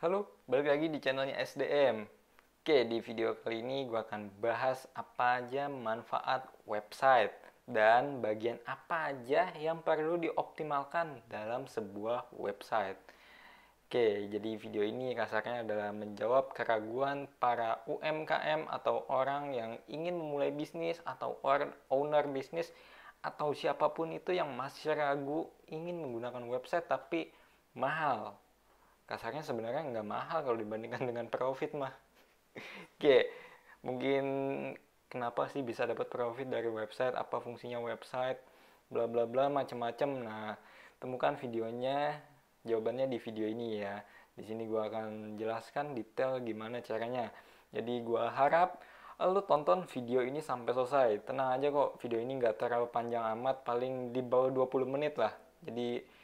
Halo, balik lagi di channelnya SDM. Oke, di video kali ini gue akan bahas apa aja manfaat website dan bagian apa aja yang perlu dioptimalkan dalam sebuah website. Oke, jadi video ini kasarnya adalah menjawab keraguan para UMKM atau orang yang ingin memulai bisnis atau owner bisnis atau siapapun itu yang masih ragu ingin menggunakan website tapi mahal. Kasarnya sebenarnya nggak mahal kalau dibandingkan dengan profit mah. Oke, mungkin kenapa sih bisa dapat profit dari website, apa fungsinya website, bla bla bla macam-macam. Nah, temukan videonya, jawabannya di video ini ya. Di sini gue akan jelaskan detail gimana caranya. Jadi gue harap lu tonton video ini sampai selesai. Tenang aja kok, video ini nggak terlalu panjang amat, paling di bawah 20 menit lah. Jadi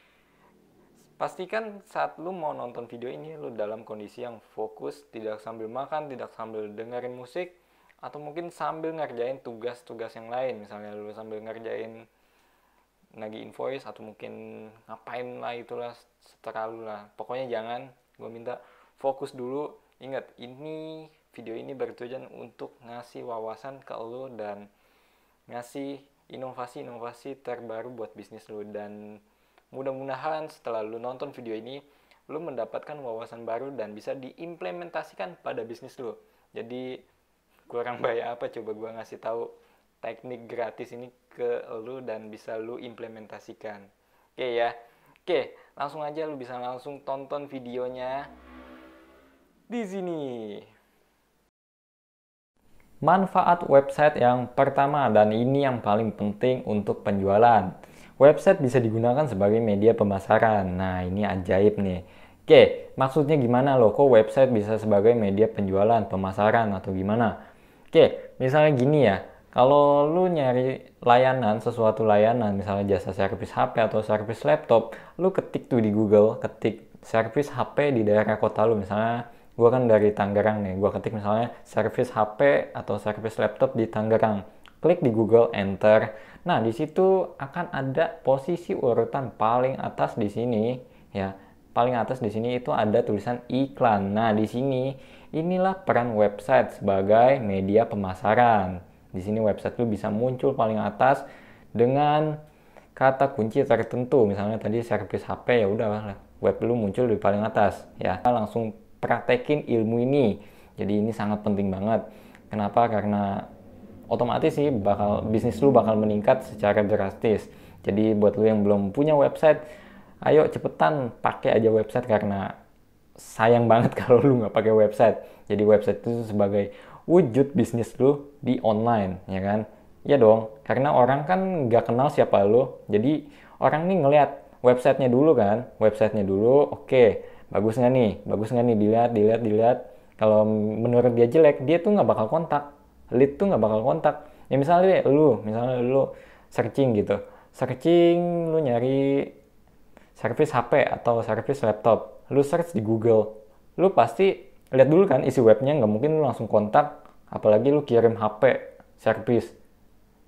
pastikan saat lu mau nonton video ini lu dalam kondisi yang fokus, tidak sambil makan, tidak sambil dengerin musik, atau mungkin sambil ngerjain tugas-tugas yang lain. Misalnya lu sambil ngerjain nagih invoice atau mungkin ngapain lah itulah seterlalu lah. Pokoknya jangan, gue minta fokus dulu. Ingat, ini video ini bertujuan untuk ngasih wawasan ke lu dan ngasih inovasi-inovasi terbaru buat bisnis lu. Dan mudah-mudahan setelah lu nonton video ini, lu mendapatkan wawasan baru dan bisa diimplementasikan pada bisnis lu. Jadi kurang bayar apa coba gua ngasih tahu teknik gratis ini ke lu dan bisa lu implementasikan. Oke ya. Oke, langsung aja lu bisa langsung tonton videonya di sini. Manfaat website yang pertama, dan ini yang paling penting untuk penjualan. Website bisa digunakan sebagai media pemasaran. Nah, ini ajaib nih. Oke, maksudnya gimana loh? Kok website bisa sebagai media penjualan, pemasaran, atau gimana? Oke, misalnya gini ya. Kalau lu nyari layanan, sesuatu layanan, misalnya jasa servis HP atau servis laptop, lu ketik tuh di Google, ketik servis HP di daerah kota lu. Misalnya gue kan dari Tangerang nih, gue ketik misalnya servis HP atau servis laptop di Tangerang, klik di Google, enter. Nah, di situ akan ada posisi urutan paling atas di sini ya. Paling atas di sini itu ada tulisan iklan. Nah, di sini inilah peran website sebagai media pemasaran. Di sini website lu bisa muncul paling atas dengan kata kunci tertentu. Misalnya tadi servis HP, ya udah web lu muncul di paling atas ya. Langsung praktekin ilmu ini. Jadi ini sangat penting banget. Kenapa? Karena otomatis sih bisnis lu bakal meningkat secara drastis. Jadi buat lu yang belum punya website, ayo cepetan pakai aja website karena sayang banget kalau lu nggak pakai website. Jadi website itu sebagai wujud bisnis lu di online, ya kan? Ya dong, karena orang kan nggak kenal siapa lu. Jadi orang nih ngelihat websitenya dulu kan, websitenya dulu, oke. Bagus nggak nih, dilihat. Kalau menurut dia jelek, dia tuh nggak bakal kontak, lead tuh nggak bakal kontak. Ya misalnya lu searching gitu, lu nyari servis HP atau servis laptop, lu search di Google, lu pasti lihat dulu kan isi webnya, nggak mungkin lu langsung kontak, apalagi lu kirim HP servis,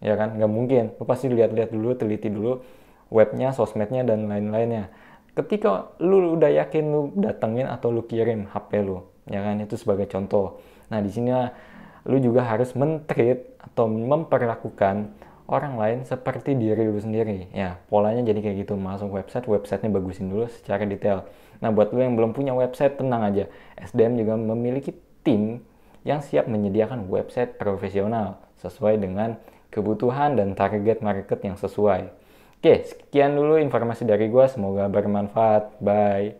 ya kan, nggak mungkin. Lu pasti lihat-lihat dulu, teliti dulu webnya, sosmednya, dan lain-lainnya. Ketika lu udah yakin, lu datengin atau lu kirim HP lu, ya kan, itu sebagai contoh. Nah, di sini lu juga harus men-treat atau memperlakukan orang lain seperti diri lu sendiri. Ya, polanya jadi kayak gitu. Masuk websitenya bagusin dulu secara detail. Nah, buat lu yang belum punya website, tenang aja. SDM juga memiliki tim yang siap menyediakan website profesional sesuai dengan kebutuhan dan target market yang sesuai. Oke, sekian dulu informasi dari gue. Semoga bermanfaat. Bye.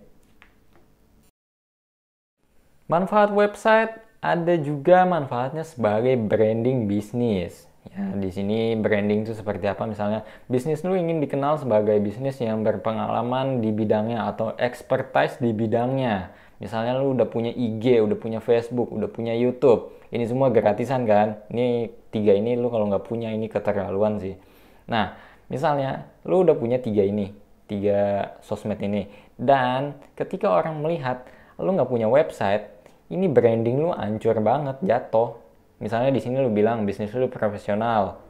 Manfaat website ada juga manfaatnya sebagai branding bisnis. Ya, di sini branding itu seperti apa? Misalnya, bisnis lu ingin dikenal sebagai bisnis yang berpengalaman di bidangnya atau expertise di bidangnya. Misalnya lu udah punya IG, udah punya Facebook, udah punya YouTube. Ini semua gratisan kan? Ini tiga ini lu kalau nggak punya, ini keterlaluan sih. Nah, misalnya lu udah punya tiga sosmed ini, dan ketika orang melihat lu nggak punya website, ini branding lu hancur banget, jatuh. Misalnya di sini lu bilang bisnis lu profesional,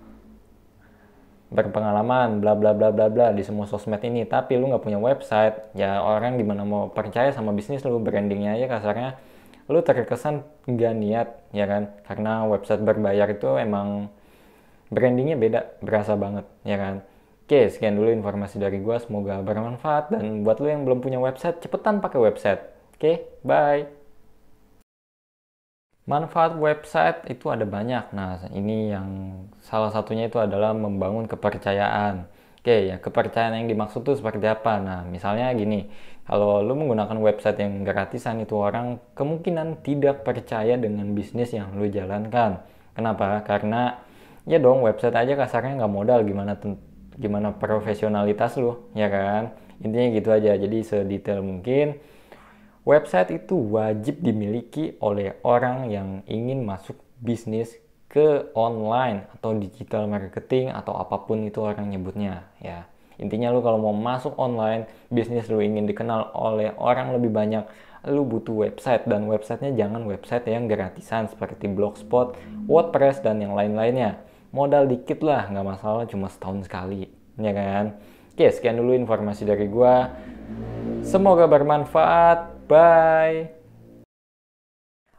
berpengalaman bla bla bla bla bla di semua sosmed ini, tapi lu nggak punya website, ya orang gimana mau percaya sama bisnis lu? Brandingnya aja kasarnya lu terkesan nggak niat, ya kan? Karena website berbayar itu emang brandingnya beda, berasa banget, ya kan? Oke, sekian dulu informasi dari gua, semoga bermanfaat, dan buat lu yang belum punya website, cepetan pakai website. Oke, bye. Manfaat website itu ada banyak. Nah, ini yang salah satunya itu adalah membangun kepercayaan. Oke, ya kepercayaan yang dimaksud tuh seperti apa? Nah, misalnya gini, kalau lu menggunakan website yang gratisan itu orang kemungkinan tidak percaya dengan bisnis yang lu jalankan. Kenapa? Karena ya dong website aja kasarnya nggak modal, gimana profesionalitas lu, ya kan? Intinya gitu aja. Jadi sedetail mungkin. Website itu wajib dimiliki oleh orang yang ingin masuk bisnis ke online atau digital marketing atau apapun itu orang nyebutnya, ya. Intinya lu kalau mau masuk online, bisnis lu ingin dikenal oleh orang lebih banyak, lu butuh website, dan websitenya jangan website yang gratisan seperti Blogspot, WordPress, dan yang lain-lainnya. Modal dikit lah, nggak masalah, cuma setahun sekali, ya kan? Oke, sekian dulu informasi dari gua. Semoga bermanfaat. Bye.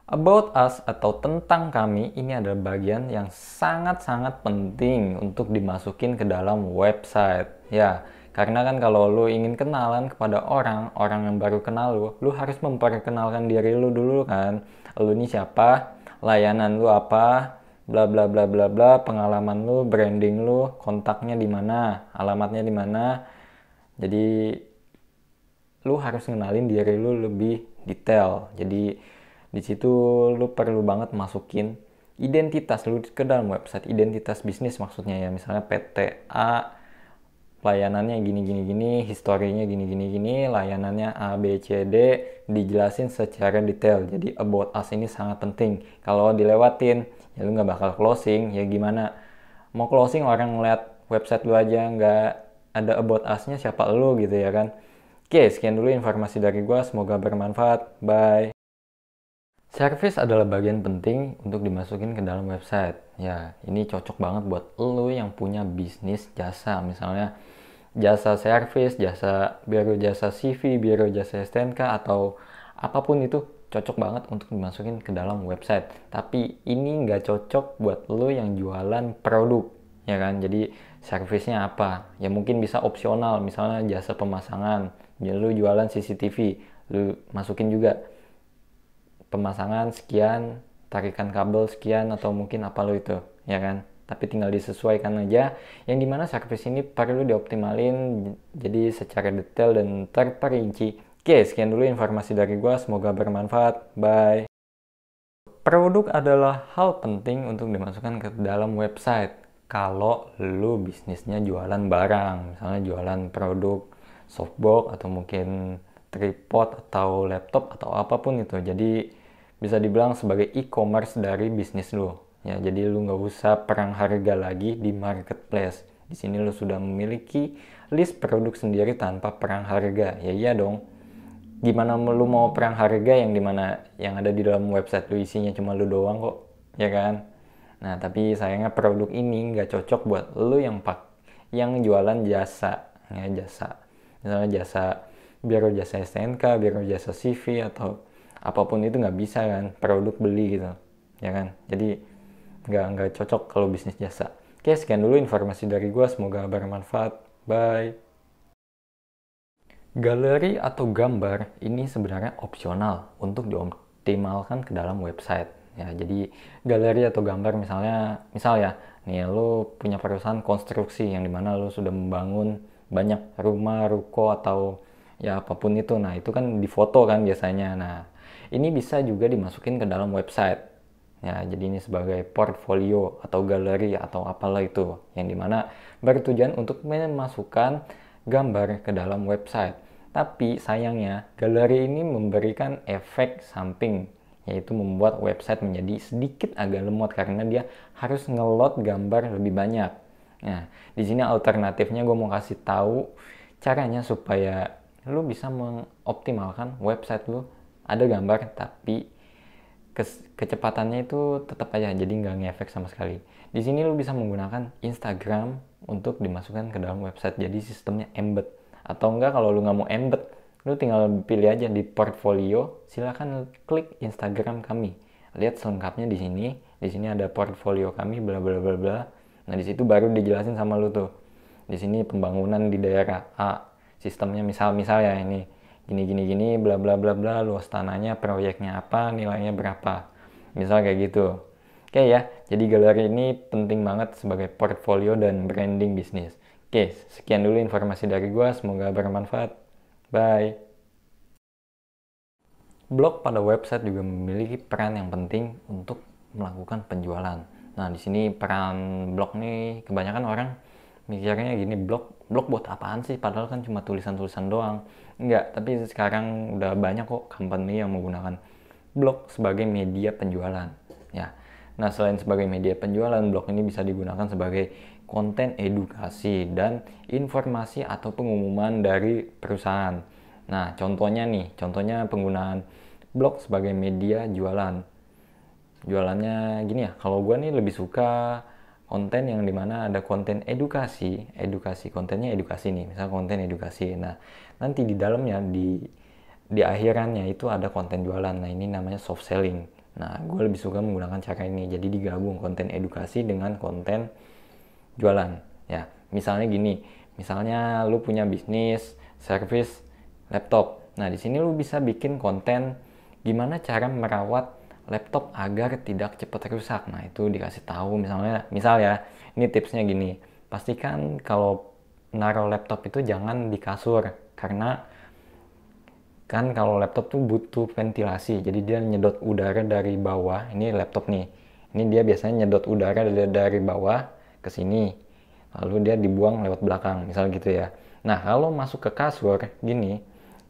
About us atau tentang kami ini adalah bagian yang sangat-sangat penting untuk dimasukin ke dalam website. Ya, karena kan kalau lu ingin kenalan kepada orang yang baru kenal lu harus memperkenalkan diri lu dulu kan. Lu ini siapa, layanan lu apa, bla bla bla bla bla, pengalaman lu, branding lu, kontaknya di mana, alamatnya di mana. Jadi lu harus ngenalin diri lu lebih detail. Jadi di situ lu perlu banget masukin identitas lu ke dalam website, identitas bisnis maksudnya ya. Misalnya PT A layanannya gini gini gini, historinya gini gini gini, layanannya A B C D, dijelasin secara detail. Jadi about us ini sangat penting. Kalau dilewatin ya lu nggak bakal closing. Ya gimana mau closing orang ngeliat website lu aja nggak ada about us-nya, siapa lu gitu ya kan. Oke, sekian dulu informasi dari gua, semoga bermanfaat. Bye. Service adalah bagian penting untuk dimasukin ke dalam website. Ya, ini cocok banget buat lo yang punya bisnis jasa. Misalnya jasa service, jasa biro jasa CV, biro jasa STNK, atau apapun itu cocok banget untuk dimasukin ke dalam website. Tapi ini nggak cocok buat lo yang jualan produk, ya kan? Jadi servicenya apa? Ya mungkin bisa opsional, misalnya jasa pemasangan. Ya lo jualan CCTV, lo masukin juga pemasangan sekian, tarikan kabel sekian, atau mungkin apa lo itu, ya kan? Tapi tinggal disesuaikan aja, yang dimana service ini perlu dioptimalin jadi secara detail dan terperinci. Oke, sekian dulu informasi dari gua, semoga bermanfaat. Bye. Produk adalah hal penting untuk dimasukkan ke dalam website. Kalau lu bisnisnya jualan barang, misalnya jualan produk softbox atau mungkin tripod atau laptop atau apapun itu. Jadi bisa dibilang sebagai e-commerce dari bisnis lu. Ya, jadi lu nggak usah perang harga lagi di marketplace. Di sini lu sudah memiliki list produk sendiri tanpa perang harga. Ya iya dong. Gimana lu mau perang harga yang dimana yang ada di dalam website lu isinya cuma lu doang kok, ya kan? Nah, tapi sayangnya produk ini nggak cocok buat lu yang jualan jasa, ya jasa. Misalnya jasa biro jasa STNK, biro jasa CV, atau apapun itu nggak bisa kan, produk beli gitu, ya kan? Jadi nggak cocok kalau bisnis jasa. Oke, sekian dulu informasi dari gue, semoga bermanfaat. Bye. Galeri atau gambar ini sebenarnya opsional untuk dioptimalkan ke dalam website. Ya, jadi galeri atau gambar misal ya, nih lu punya perusahaan konstruksi yang dimana lu sudah membangun banyak rumah, ruko, atau ya apapun itu. Nah, itu kan difoto kan biasanya. Nah, ini bisa juga dimasukin ke dalam website. Ya, jadi ini sebagai portfolio atau galeri atau apalah itu, yang dimana bertujuan untuk memasukkan gambar ke dalam website. Tapi sayangnya galeri ini memberikan efek samping, yaitu membuat website menjadi sedikit agak lemot karena dia harus ngeload gambar lebih banyak. Nah, di sini alternatifnya gue mau kasih tahu caranya supaya lu bisa mengoptimalkan website lu ada gambar tapi kecepatannya itu tetap aja jadi nggak ngefek sama sekali. Di sini lu bisa menggunakan Instagram untuk dimasukkan ke dalam website. Jadi sistemnya embed. Atau enggak kalau lu nggak mau embed, lu tinggal pilih aja di portfolio, silakan klik Instagram kami. Lihat selengkapnya di sini. Di sini ada portfolio kami bla bla bla bla. Nah, di situ baru dijelasin sama lu tuh. Di sini pembangunan di daerah A. Sistemnya misal ya ini gini bla bla bla bla, luas tanahnya, proyeknya apa, nilainya berapa. Misal kayak gitu. Oke ya, jadi galeri ini penting banget sebagai portfolio dan branding bisnis. Oke, sekian dulu informasi dari gua, semoga bermanfaat. Bye. Blog pada website juga memiliki peran yang penting untuk melakukan penjualan. Nah, di sini peran blog nih kebanyakan orang mikirnya gini, blog buat apaan sih? Padahal kan cuma tulisan-tulisan doang. Enggak, tapi sekarang udah banyak kok company yang menggunakan blog sebagai media penjualan. Ya. Nah, selain sebagai media penjualan, blog ini bisa digunakan sebagai konten edukasi dan informasi atau pengumuman dari perusahaan. Nah, contohnya penggunaan blog sebagai media jualan. Jualannya gini ya, kalau gue nih lebih suka konten yang dimana ada konten edukasi, kontennya edukasi nih, misal konten edukasi. Nah, nanti di dalamnya di akhirannya itu ada konten jualan. Nah, ini namanya soft selling. Nah, gue lebih suka menggunakan cara ini. Jadi digabung konten edukasi dengan konten jualan. Ya, misalnya gini, misalnya lu punya bisnis service laptop. Nah, di sini lu bisa bikin konten gimana cara merawat laptop agar tidak cepat rusak. Nah, itu dikasih tahu misal ya, ini tipsnya gini. Pastikan kalau naruh laptop itu jangan di kasur, karena kan kalau laptop tuh butuh ventilasi, jadi dia nyedot udara dari bawah. Ini laptop nih, ini dia biasanya nyedot udara dari bawah ke sini, lalu dia dibuang lewat belakang, misal gitu ya. Nah, kalau masuk ke kasur gini,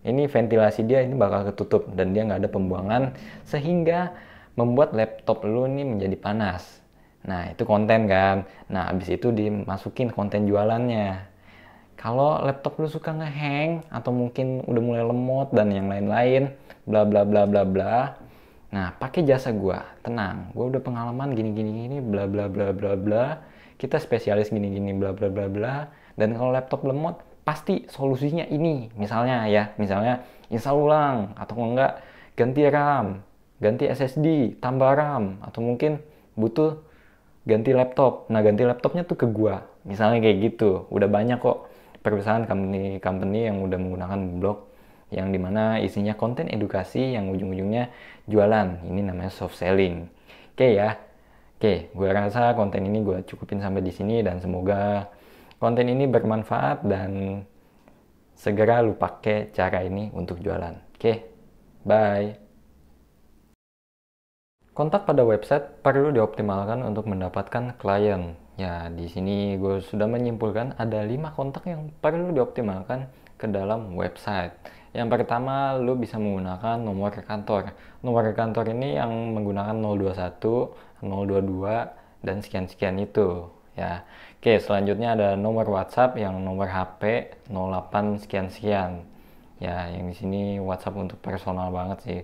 ini ventilasi dia ini bakal ketutup dan dia nggak ada pembuangan, sehingga membuat laptop lu ini menjadi panas. Nah, itu konten kan. Nah, habis itu dimasukin konten jualannya. Kalau laptop lu suka ngehang atau mungkin udah mulai lemot dan yang lain-lain, bla bla bla bla bla. Nah, pakai jasa gua. Tenang, gua udah pengalaman gini bla bla bla bla bla. Kita spesialis gini bla bla bla bla. Dan kalau laptop lemot, pasti solusinya ini. Misalnya install ulang atau enggak ganti RAM, ganti SSD, tambah RAM, atau mungkin butuh ganti laptop. Nah, ganti laptopnya tuh ke gua. Misalnya kayak gitu. Udah banyak kok perusahaan company yang udah menggunakan blog yang dimana isinya konten edukasi yang ujung-ujungnya jualan. Ini namanya soft selling. Oke ya. Oke, gue rasa konten ini gue cukupin sampai di sini dan semoga konten ini bermanfaat dan segera lu pakai cara ini untuk jualan. Oke, bye. Kontak pada website perlu dioptimalkan untuk mendapatkan klien. Ya, di sini gue sudah menyimpulkan ada 5 kontak yang perlu dioptimalkan ke dalam website. Yang pertama, lu bisa menggunakan nomor kantor. Nomor kantor ini yang menggunakan 021, 022, dan sekian-sekian itu. Ya, oke, selanjutnya ada nomor WhatsApp yang nomor HP 08 sekian-sekian. Ya, yang di sini WhatsApp untuk personal banget sih.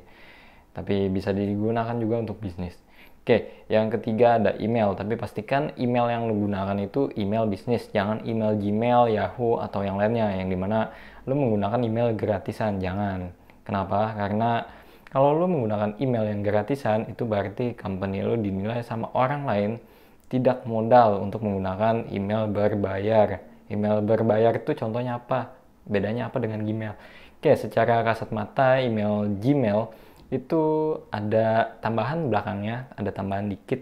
Tapi bisa digunakan juga untuk bisnis. Oke, yang ketiga ada email, tapi pastikan email yang lu gunakan itu email bisnis, jangan email Gmail, Yahoo, atau yang lainnya, yang dimana lu menggunakan email gratisan, jangan. Kenapa? Karena kalau lu menggunakan email yang gratisan, itu berarti company lu dinilai sama orang lain tidak modal untuk menggunakan email berbayar. Email berbayar itu contohnya apa? Bedanya apa dengan Gmail? Oke, secara kasat mata email Gmail itu ada tambahan belakangnya, ada tambahan dikit,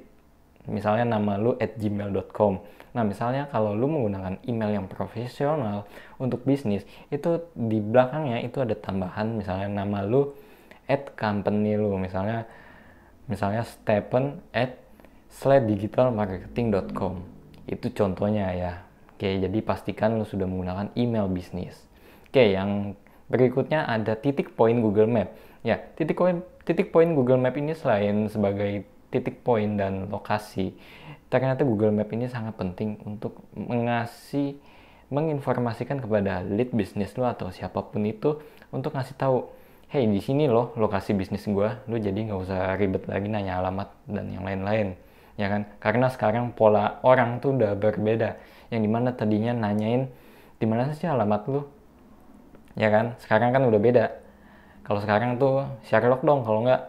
misalnya nama lu @gmail.com. Nah, misalnya kalau lu menggunakan email yang profesional untuk bisnis, itu di belakangnya itu ada tambahan, misalnya nama lu @company lu, misalnya Stephen@slidedigitalmarketing.com. Itu contohnya ya. Oke, jadi pastikan lu sudah menggunakan email bisnis. Oke, yang berikutnya ada titik poin Google Map. Ya, titik poin Google Map ini selain sebagai titik poin dan lokasi, ternyata Google Map ini sangat penting untuk menginformasikan kepada lead bisnis lo atau siapapun itu untuk ngasih tahu, hey, di sini loh lokasi bisnis gue, lo jadi nggak usah ribet lagi nanya alamat dan yang lain-lain. ya kan? Karena sekarang pola orang tuh udah berbeda, yang dimana tadinya nanyain di mana sih alamat lu, ya kan? Sekarang kan udah beda. Kalau sekarang tuh Sherlock dong, kalau nggak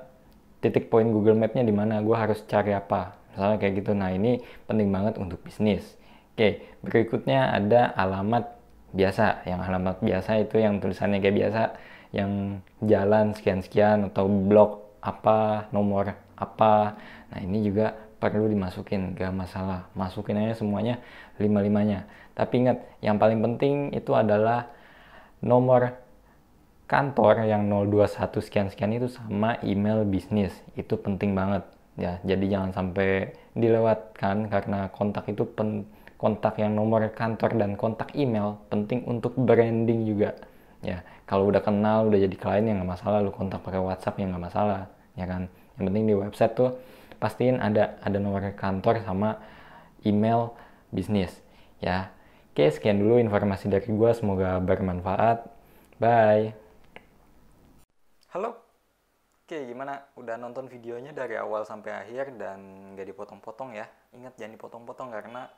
titik poin Google Map-nya di mana, gue harus cari apa, misalnya kayak gitu. Nah ini penting banget untuk bisnis. Oke, berikutnya ada alamat biasa. Yang alamat biasa itu yang tulisannya kayak biasa, yang jalan sekian-sekian atau blok apa, nomor apa. Nah ini juga perlu dimasukin, gak masalah, masukin aja semuanya, lima-limanya. Tapi ingat, yang paling penting itu adalah nomor kantor yang 021 sekian-sekian itu sama email bisnis. Itu penting banget ya. Jadi jangan sampai dilewatkan, karena kontak itu kontak yang nomor kantor dan kontak email penting untuk branding juga. Ya, kalau udah kenal, udah jadi klien ya nggak masalah, lu kontak pakai WhatsApp ya nggak masalah, ya kan. Yang penting di website tuh pastiin ada nomor kantor sama email bisnis ya. Oke, sekian dulu informasi dari gue, semoga bermanfaat. Bye. Halo, oke gimana? Udah nonton videonya dari awal sampai akhir dan gak dipotong-potong ya? Ingat jangan dipotong-potong, karena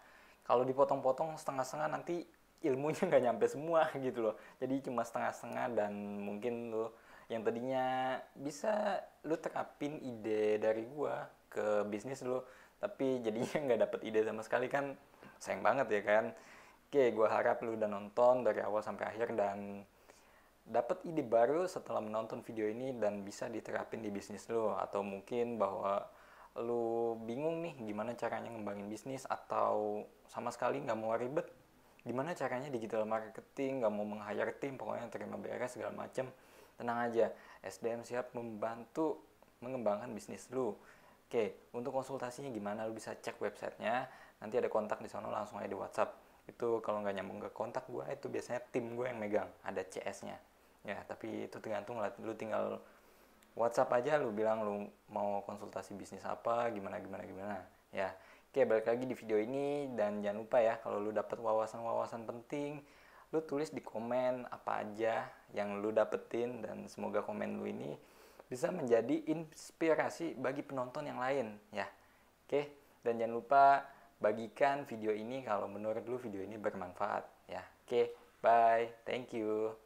kalau dipotong-potong setengah-setengah nanti ilmunya nggak nyampe semua gitu loh. Jadi cuma setengah-setengah, dan mungkin lo yang tadinya bisa lo terapin ide dari gua ke bisnis lo, tapi jadinya nggak dapet ide sama sekali, kan sayang banget ya kan? Oke, gua harap lo udah nonton dari awal sampai akhir dan dapat ide baru setelah menonton video ini dan bisa diterapin di bisnis lo. Atau mungkin bahwa lo bingung nih gimana caranya ngembangin bisnis, atau sama sekali nggak mau ribet gimana caranya digital marketing, nggak mau meng-hire tim, pokoknya terima beres segala macem. Tenang aja, SDM siap membantu mengembangkan bisnis lo. Oke, untuk konsultasinya gimana, lo bisa cek websitenya, nanti ada kontak di sana, langsung aja di WhatsApp. Itu kalau nggak nyambung ke kontak gue, itu biasanya tim gue yang megang, ada CS-nya ya. Tapi itu tergantung lah, lu tinggal WhatsApp aja, lu bilang lu mau konsultasi bisnis apa, gimana ya. Oke, balik lagi di video ini, dan jangan lupa ya, kalau lu dapat wawasan-wawasan penting, lu tulis di komen apa aja yang lu dapetin, dan semoga komen lu ini bisa menjadi inspirasi bagi penonton yang lain ya. Oke, dan jangan lupa bagikan video ini kalau menurut lu video ini bermanfaat ya. Oke, bye, thank you.